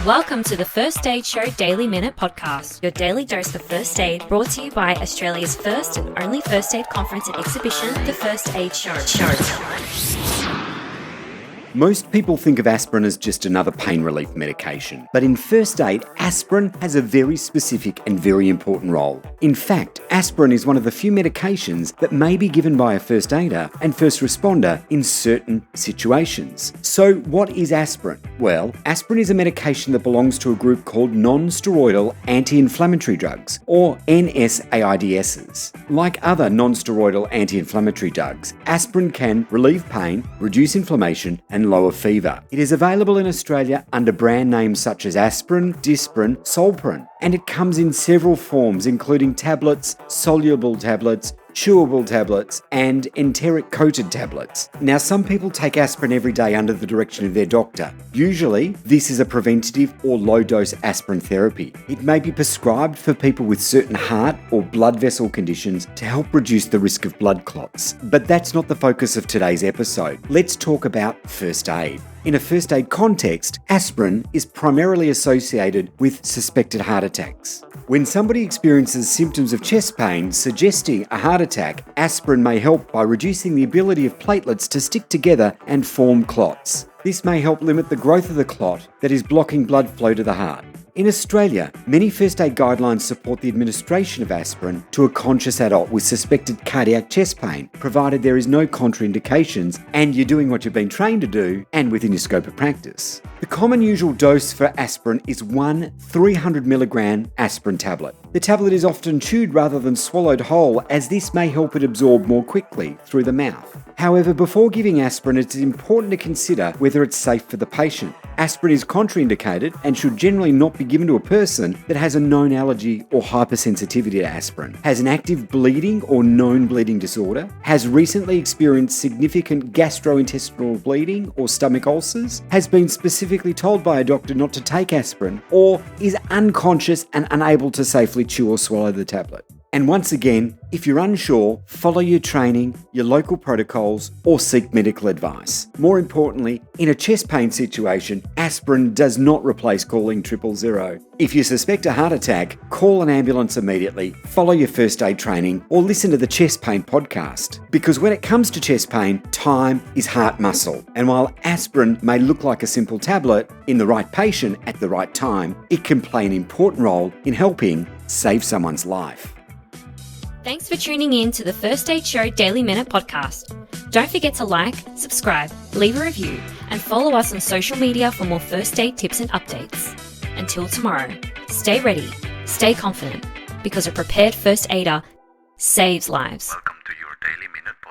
Welcome to the First Aid Show Daily Minute Podcast, your daily dose of first aid, brought to you by Australia's first and only first aid conference and exhibition, the First Aid Show. Most people think of aspirin as just another pain relief medication, but in first aid, aspirin has a very specific and very important role. In fact, aspirin is one of the few medications that may be given by a first aider and first responder in certain situations. So what is aspirin? Well, aspirin is a medication that belongs to a group called non-steroidal anti-inflammatory drugs, or NSAIDs. Like other non-steroidal anti-inflammatory drugs, aspirin can relieve pain, reduce inflammation, and lower fever. It is available in Australia under brand names such as Aspirin, Dispirin, Solparin, and it comes in several forms including tablets, soluble tablets, chewable tablets, and enteric-coated tablets. Now, some people take aspirin every day under the direction of their doctor. Usually, this is a preventative or low-dose aspirin therapy. It may be prescribed for people with certain heart or blood vessel conditions to help reduce the risk of blood clots. But that's not the focus of today's episode. Let's talk about first aid. In a first aid context, aspirin is primarily associated with suspected heart attacks. When somebody experiences symptoms of chest pain suggesting a heart attack, aspirin may help by reducing the ability of platelets to stick together and form clots. This may help limit the growth of the clot that is blocking blood flow to the heart. In Australia, many first aid guidelines support the administration of aspirin to a conscious adult with suspected cardiac chest pain, provided there is no contraindications and you're doing what you've been trained to do and within your scope of practice. The common usual dose for aspirin is one 300mg aspirin tablet. The tablet is often chewed rather than swallowed whole, as this may help it absorb more quickly through the mouth. However, before giving aspirin, it's important to consider whether it's safe for the patient. Aspirin is contraindicated and should generally not be given to a person that has a known allergy or hypersensitivity to aspirin, has an active bleeding or known bleeding disorder, has recently experienced significant gastrointestinal bleeding or stomach ulcers, has been specifically told by a doctor not to take aspirin, or is unconscious and unable to safely chew or swallow the tablet. And once again, if you're unsure, follow your training, your local protocols, or seek medical advice. More importantly, in a chest pain situation, aspirin does not replace calling 000. If you suspect a heart attack, call an ambulance immediately, follow your first aid training, or listen to the Chest Pain podcast. Because when it comes to chest pain, time is heart muscle. And while aspirin may look like a simple tablet, in the right patient at the right time, it can play an important role in helping save someone's life. Thanks for tuning in to the First Aid Show Daily Minute Podcast. Don't forget to like, subscribe, leave a review, and follow us on social media for more first aid tips and updates. Until tomorrow, stay ready, stay confident, because a prepared first aider saves lives. Welcome to your Daily Minute Podcast.